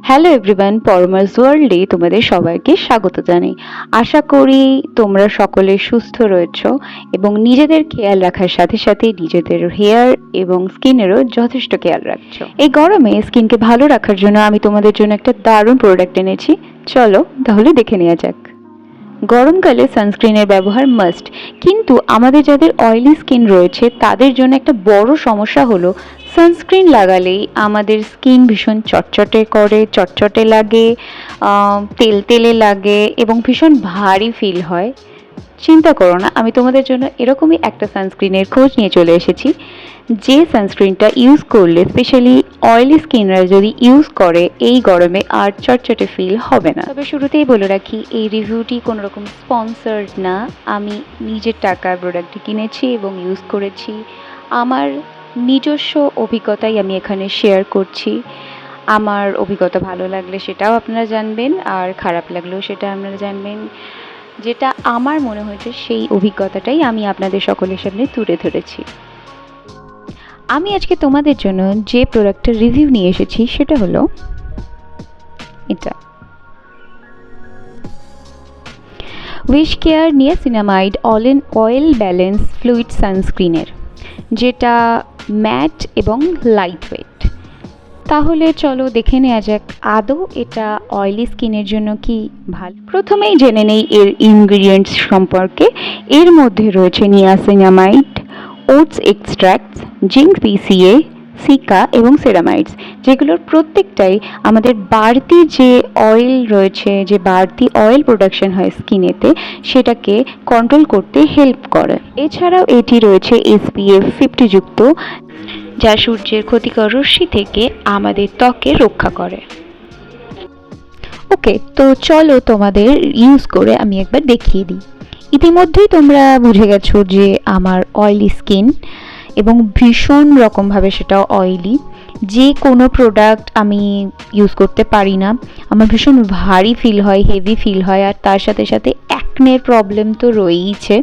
Hello everyone, পরমাস ওয়ার্ল্ডে তোমাদের সবাইকে স্বাগত জানাই। আশা করি তোমরা সকলে সুস্থ রয়েছো এবং নিজেদের খেয়াল রাখার সাথে সাথে নিজেদের হেয়ার এবং স্কিনেরও যথেষ্ট খেয়াল রাখছো। এই গরমে স্কিনকে ভালো রাখার জন্য আমি তোমাদের জন্য একটা দারুণ প্রোডাক্ট এনেছি। চলো তাহলে দেখে নেওয়া যাক। গরমকালে সানস্ক্রিনের ব্যবহার মাস্ট, কিন্তু আমাদের যাদের অয়েলি স্কিন রয়েছে তাদের জন্য একটা বড় সমস্যা হলো সানস্ক্রিন লাগালেই আমাদের স্কিন ভীষণ চটচটে লাগে, তেলতেলে লাগে এবং ভীষণ ভারী ফিল হয়। চিন্তা করো না, আমি তোমাদের জন্য এরকমই একটা সানস্ক্রিনের খোঁজ নিয়ে চলে এসেছি, যে সানস্ক্রিনটা ইউজ করলে স্পেশালি অয়েলি স্কিনরা যদি ইউজ করে এই গরমে আর চটচটে ফিল হবে না। তবে শুরুতেই বলে রাখি, এই রিভিউটি কোনো রকম স্পন্সার্ড না। আমি নিজের টাকার প্রোডাক্টটি কিনেছি এবং ইউজ করেছি। আমার নিজস্ব অভিজ্ঞতাই আমি এখানে শেয়ার করছি। আমার অভিজ্ঞতা ভালো লাগলে সেটাও আপনারা জানবেন, আর খারাপ লাগলেও সেটা আপনারা জানবেন। যেটা আমার মনে হয়েছে সেই অভিজ্ঞতাটাই আমি আপনাদের সকলের সামনে তুলে ধরেছি। আমি আজকে তোমাদের জন্য যে প্রোডাক্টের রিভিউ নিয়ে এসেছি সেটা হলো এটা, wish care niacinamide oil balance fluid সানস্ক্রিনের, যেটা ম্যাট এবং লাইট ওয়েট। তাহলে চলো দেখে নেওয়া যাক আদৌ এটা অয়েলি স্কিনের জন্য কি ভালো। প্রথমেই জেনে নেই এর ইনগ্রিডিয়েন্টস সম্পর্কে। এর মধ্যে রয়েছে niacinamide, oats extracts, zinc PCA, cica এবং সেরামাইডস, যেগুলোর প্রত্যেকটাই আমাদের বাড়তি যে অয়েল রয়েছে, যে বাড়তি অয়েল প্রোডাকশন হয় স্কিনেতে, সেটাকে কন্ট্রোল করতে হেল্প করে। এছাড়াও এটি রয়েছে SPF 50 যুক্ত, যা সূর্যের ক্ষতিকর রশ্মি থেকে আমাদের ত্বকে রক্ষা করে। ওকে, তো চলো তোমাদের ইউজ করে আমি একবার দেখিয়ে দিই। ইতিমধ্যেই তোমরা বুঝে গেছো যে আমার অয়েলি স্কিন এবং ভীষণ রকমভাবে সেটা অয়েলি। যে কোনো প্রোডাক্ট আমি ইউজ করতে পারি না, আমার ভীষণ ভারী ফিল হয়, হেভি ফিল হয়, আর তার সাথে সাথে অ্যাকনের প্রবলেম তো রয়েইছে।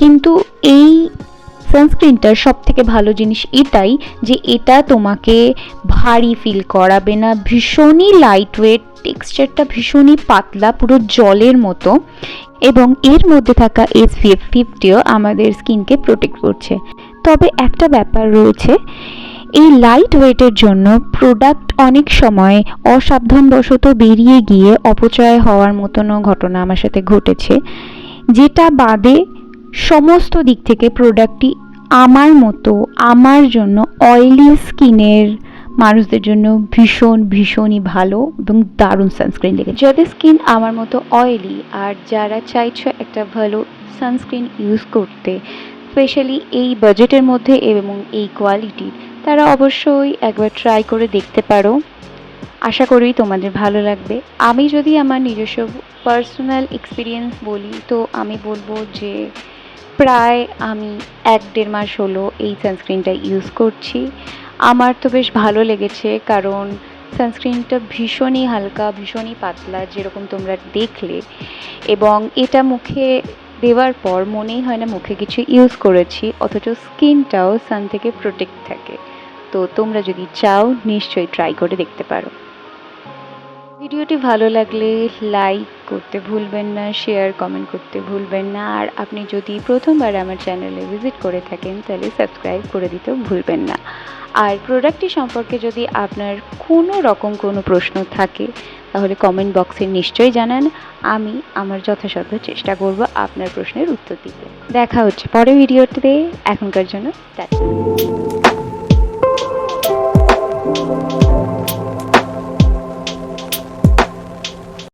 কিন্তু এই সানস্ক্রিনটার সব থেকে ভালো জিনিস এটাই যে এটা তোমাকে ভারী ফিল করাবে না, ভীষণই লাইট ওয়েট, টেক্সচারটা ভীষণই পাতলা, পুরো জলের মতো, এবং এর মধ্যে থাকা SPF 50ও আমাদের স্কিনকে প্রোটেক্ট করছে। তবে একটা ব্যাপার রয়েছে, এই লাইট ওয়েটের জন্য প্রোডাক্ট অনেক সময় অসাবধানবশত বেরিয়ে গিয়ে অপচয় হওয়ার মতনও ঘটনা আমার সাথে ঘটেছে, যেটা বাদে সমস্ত দিক থেকে প্রোডাক্টটি আমার মতো, আমার জন্য অয়েলি স্কিনের মানুষদের জন্য ভীষণই ভালো এবং দারুণ সানস্ক্রিন লেগেছে। যাদের স্কিন আমার মতো অয়েলি আর যারা চাইছো একটা ভালো সানস্ক্রিন ইউজ করতে, স্পেশালি এই বাজেটের মধ্যে এবং এই কোয়ালিটির, তারা অবশ্যই একবার ট্রাই করে দেখতে পারো। আশা করি তোমাদের ভালো লাগবে। আমি যদি আমার নিজস্ব পার্সোনাল এক্সপিরিয়েন্স বলি, তো আমি বলবো যে প্রায় আমি 1-1.5 মাস হলো এই সানস্ক্রিনটা ইউজ করছি। আমার তো বেশ ভালো লেগেছে, কারণ সানস্ক্রিনটা ভীষণই হালকা, ভীষণই পাতলা, যেরকম তোমরা দেখলে, এবং এটা মুখে দেওয়ার পর মনেই হয় না মুখে কিছু ইউজ করেছি, অথচ স্কিনটাও সান থেকে প্রোটেক্ট থাকে। তো তোমরা যদি চাও নিশ্চয়ই ট্রাই করে দেখতে পারো। ভিডিওটি ভালো লাগলে লাইক করতে ভুলবেন না, শেয়ার কমেন্ট করতে ভুলবেন না, আর আপনি যদি প্রথমবার আমার চ্যানেলে ভিজিট করে থাকেন তাহলে সাবস্ক্রাইব করে দিতেও ভুলবেন না। আর প্রোডাক্টটি সম্পর্কে যদি আপনার কোনো প্রশ্ন থাকে তাহলে কমেন্ট বক্সে নিশ্চয়ই জানান। আমি আমার যথাসাধ্য চেষ্টা করব আপনার প্রশ্নের উত্তর দিতে। দেখা হচ্ছে পরের ভিডিওতে। এখনকার জন্য টাটা।